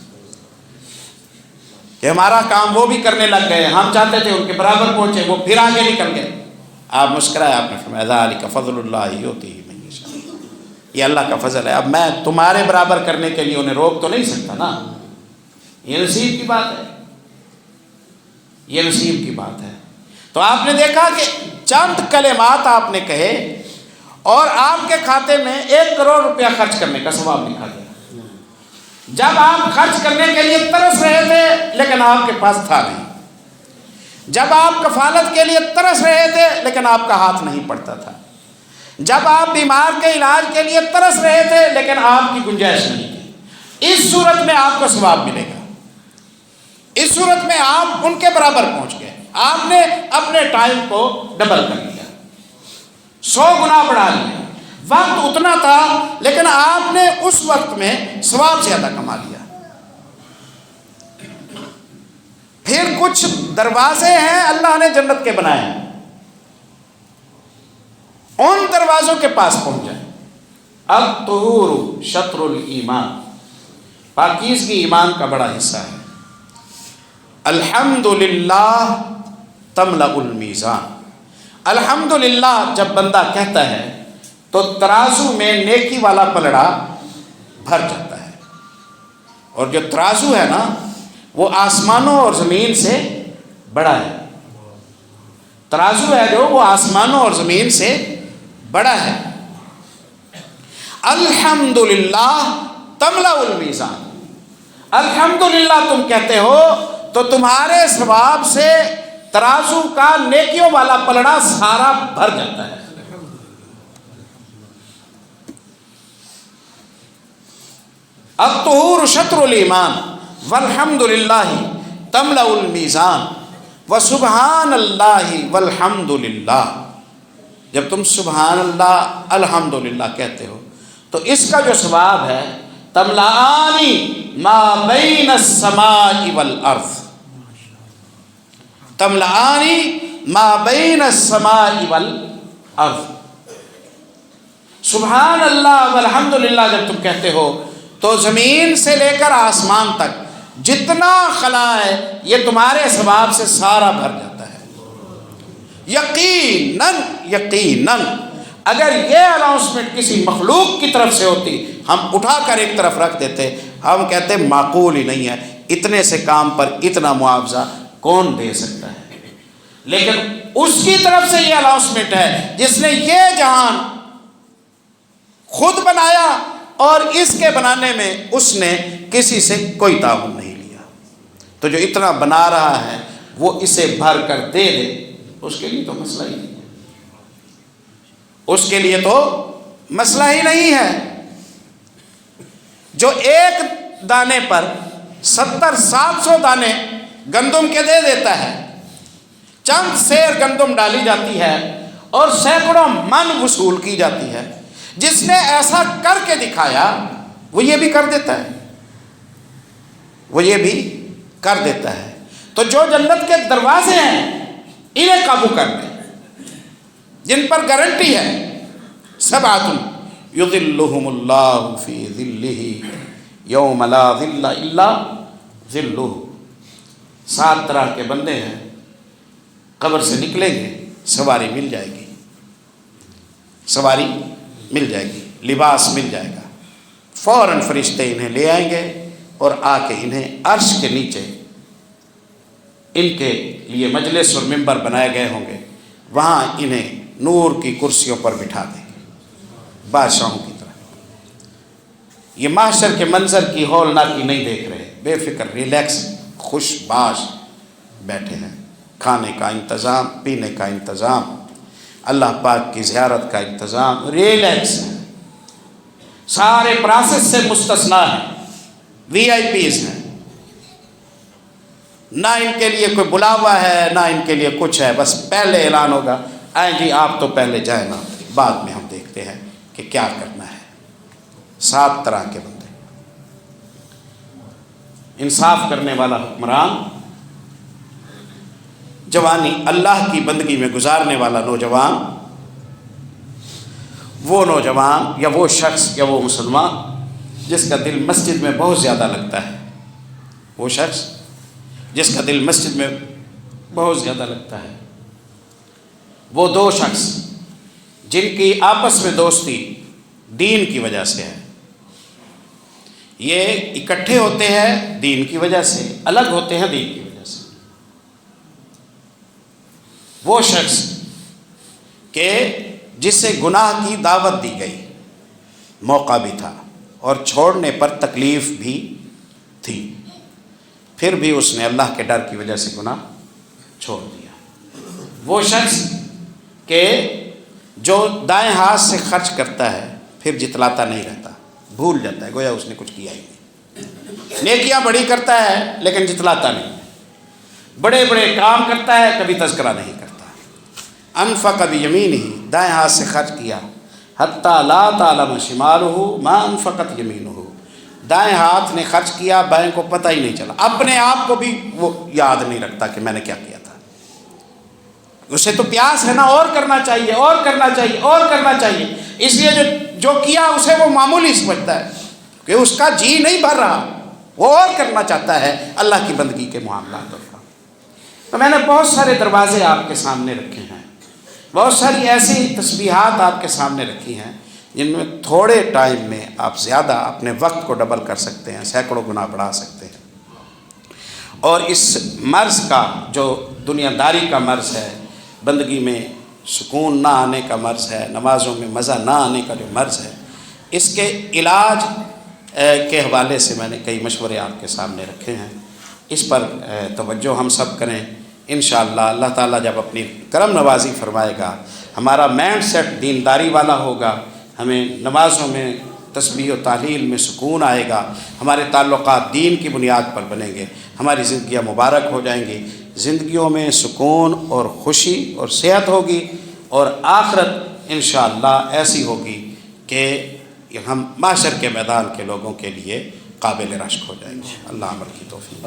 کہ ہمارا کام وہ بھی کرنے لگ گئے، ہم چاہتے تھے ان کے برابر پہنچے، وہ پھر آگے نکل گئے۔ آپ مسکرائے، آپ نے فرمایا ذالک فضل اللہ یؤتیہ من یشاء، یہ اللہ کا فضل ہے۔ اب میں تمہارے برابر کرنے کے لیے انہیں روک تو نہیں سکتا نا، یہ نصیب کی بات ہے، یہ نصیب کی بات ہے۔ تو آپ نے دیکھا کہ چند کلمات آپ نے کہے اور آپ کے کھاتے میں 1 کروڑ روپیہ خرچ کرنے کا ثواب لکھا گیا۔ جب آپ خرچ کرنے کے لیے ترس رہے تھے لیکن آپ کے پاس تھا نہیں، جب آپ کفالت کے لیے ترس رہے تھے لیکن آپ کا ہاتھ نہیں پڑتا تھا، جب آپ بیمار کے علاج کے لیے ترس رہے تھے لیکن آپ کی گنجائش نہیں تھی، اس صورت میں آپ کو ثواب ملے گا۔ اس صورت میں آپ ان کے برابر پہنچ گئے، آپ نے اپنے ٹائم کو ڈبل کر لیا۔ 100 گنا بڑھا لیا. وقت اتنا تھا لیکن آپ نے اس وقت میں ثواب زیادہ کما لیا. پھر کچھ دروازے ہیں اللہ نے جنت کے بنائے ہیں، ان دروازوں کے پاس پہنچ جائیں. الطہور شطر الایمان، پاکیزگی ایمان کا بڑا حصہ ہے. الحمدللہ تملأ المیزان، الحمدللہ جب بندہ کہتا ہے تو ترازو میں نیکی والا پلڑا بھر جاتا ہے. اور جو ترازو ہے نا وہ آسمانوں اور زمین سے بڑا ہے. ترازو ہے جو وہ آسمانوں اور زمین سے بڑا ہے. الحمدللہ تملأ المیزان، الحمدللہ تم کہتے ہو تو تمہارے ثواب سے ترازو کا نیکیوں والا پلڑا سارا بھر جاتا ہے. الطہور شطر الایمان والحمدللہ تملأ المیزان وسبحان اللہ والحمدللہ. جب تم سبحان اللہ الحمدللہ کہتے ہو تو اس کا جو ثواب ہے تملأانی ما بین السماء والارض، تملأانی ما بین السماء والارض. سبحان اللہ والحمدللہ جب تم کہتے ہو تو زمین سے لے کر آسمان تک جتنا خلا ہے یہ تمہارے ثواب سے سارا بھر جاتا ہے. یقیناً یقیناً اگر یہ اناؤنسمنٹ کسی مخلوق کی طرف سے ہوتی ہم اٹھا کر ایک طرف رکھ دیتے، ہم کہتے معقول ہی نہیں ہے، اتنے سے کام پر اتنا معاوضہ کون دے سکتا ہے. لیکن اس کی طرف سے یہ اناؤنسمنٹ ہے جس نے یہ جہان خود بنایا اور اس کے بنانے میں اس نے کسی سے کوئی تعاون نہیں لیا. تو جو اتنا بنا رہا ہے وہ اسے بھر کر دے دے، اس کے لیے تو مسئلہ ہی نہیں ہے، اس کے لیے تو مسئلہ ہی نہیں ہے. جو ایک دانے پر 70-700 دانے گندم کے دے دیتا ہے، چند سیر گندم ڈالی جاتی ہے اور سینکڑوں من وصول کی جاتی ہے. جس نے ایسا کر کے دکھایا وہ یہ بھی کر دیتا ہے، وہ یہ بھی کر دیتا ہے. تو جو جنت کے دروازے ہیں انہیں قابو کر لیں، جن پر گارنٹی ہے. سبعۃ یظلہم اللہ فی ظلہ یوم لا ظل الا ظلہ. 7 طرح کے بندے ہیں، قبر سے نکلیں گے سواری مل جائے گی، سواری مل جائے گی، لباس مل جائے گا. فوراً فرشتے انہیں لے آئیں گے اور آ کے انہیں عرش کے نیچے ان کے لیے مجلس اور ممبر بنائے گئے ہوں گے، وہاں انہیں نور کی کرسیوں پر بٹھا دیں گے بادشاہوں کی طرح. یہ محشر کے منظر کی ہولناکی نہیں دیکھ رہے، بے فکر ریلیکس خوش باش بیٹھے ہیں. کھانے کا انتظام، پینے کا انتظام، اللہ پاک کی زیارت کا انتظام، ریلیکس ہے. سارے پروسیس سے مستثنا ہیں، وی آئی پیز ہیں. نہ ان کے لیے کوئی بلاوا ہے، نہ ان کے لیے کچھ ہے. بس پہلے اعلان ہوگا، آئیں جی آپ تو پہلے جائیں نا، بعد میں ہم دیکھتے ہیں کہ کیا کرنا ہے. 7 طرح کے بندے. انصاف کرنے والا حکمران، جوانی اللہ کی بندگی میں گزارنے والا نوجوان، وہ نوجوان یا وہ شخص یا وہ مسلمان جس کا دل مسجد میں بہت زیادہ لگتا ہے، وہ شخص جس کا دل مسجد میں بہت زیادہ لگتا ہے. وہ 2 شخص جن کی آپس میں دوستی دین کی وجہ سے ہے. یہ اکٹھے ہوتے ہیں دین کی وجہ سے، الگ ہوتے ہیں دین کی وجہ سے. وہ شخص کہ جسے گناہ کی دعوت دی گئی، موقع بھی تھا اور چھوڑنے پر تکلیف بھی تھی، پھر بھی اس نے اللہ کے ڈر کی وجہ سے گناہ چھوڑ دیا. وہ شخص کہ جو دائیں ہاتھ سے خرچ کرتا ہے پھر جتلاتا نہیں رہتا، بھول جاتا ہے گویا اس نے کچھ کیا ہی نہیں. نیکیاں بڑی کرتا ہے لیکن جتلاتا نہیں، بڑے بڑے کام کرتا ہے کبھی تذکرہ نہیں کرتا. انفق بیمینہ دائیں ہاتھ سے خرچ کیا، حتیٰ لا تعلم شمالہ ما انفقت یمینہ، دائیں ہاتھ نے خرچ کیا، بائیں کو پتہ ہی نہیں چلا، اپنے آپ کو بھی وہ یاد نہیں رکھتا کہ میں نے کیا کیا تھا۔ اسے تو پیاس ہے نا، اور کرنا چاہیے، اور کرنا چاہیے، اور کرنا چاہیے، اس لیے جو کیا اسے وہ معمولی سمجھتا ہے کہ اس کا جی نہیں بھر رہا، وہ اور کرنا چاہتا ہے اللہ کی بندگی کے معاملات کا۔ تو میں نے بہت سارے دروازے آپ کے سامنے رکھے ہیں، بہت ساری ایسی تسبیحات آپ کے سامنے رکھی ہیں جن میں تھوڑے ٹائم میں آپ زیادہ اپنے وقت کو ڈبل کر سکتے ہیں، سینکڑوں گنا بڑھا سکتے ہیں۔ اور اس مرض کا جو دنیا داری کا مرض ہے، بندگی میں سکون نہ آنے کا مرض ہے، نمازوں میں مزہ نہ آنے کا جو مرض ہے، اس کے علاج کے حوالے سے میں نے کئی مشورے آپ کے سامنے رکھے ہیں۔ اس پر توجہ ہم سب کریں، انشاءاللہ اللہ تعالیٰ جب اپنی کرم نوازی فرمائے گا، ہمارا مائنڈ سیٹ دینداری والا ہوگا، ہمیں نمازوں میں تسبیح و تحلیل میں سکون آئے گا، ہمارے تعلقات دین کی بنیاد پر بنیں گے، ہماری زندگیاں مبارک ہو جائیں گی، زندگیوں میں سکون اور خوشی اور صحت ہوگی، اور آخرت انشاءاللہ ایسی ہوگی کہ ہم محشر کے میدان کے لوگوں کے لیے قابل رشک ہو جائیں گے۔ اللہ عمل کی توفیق۔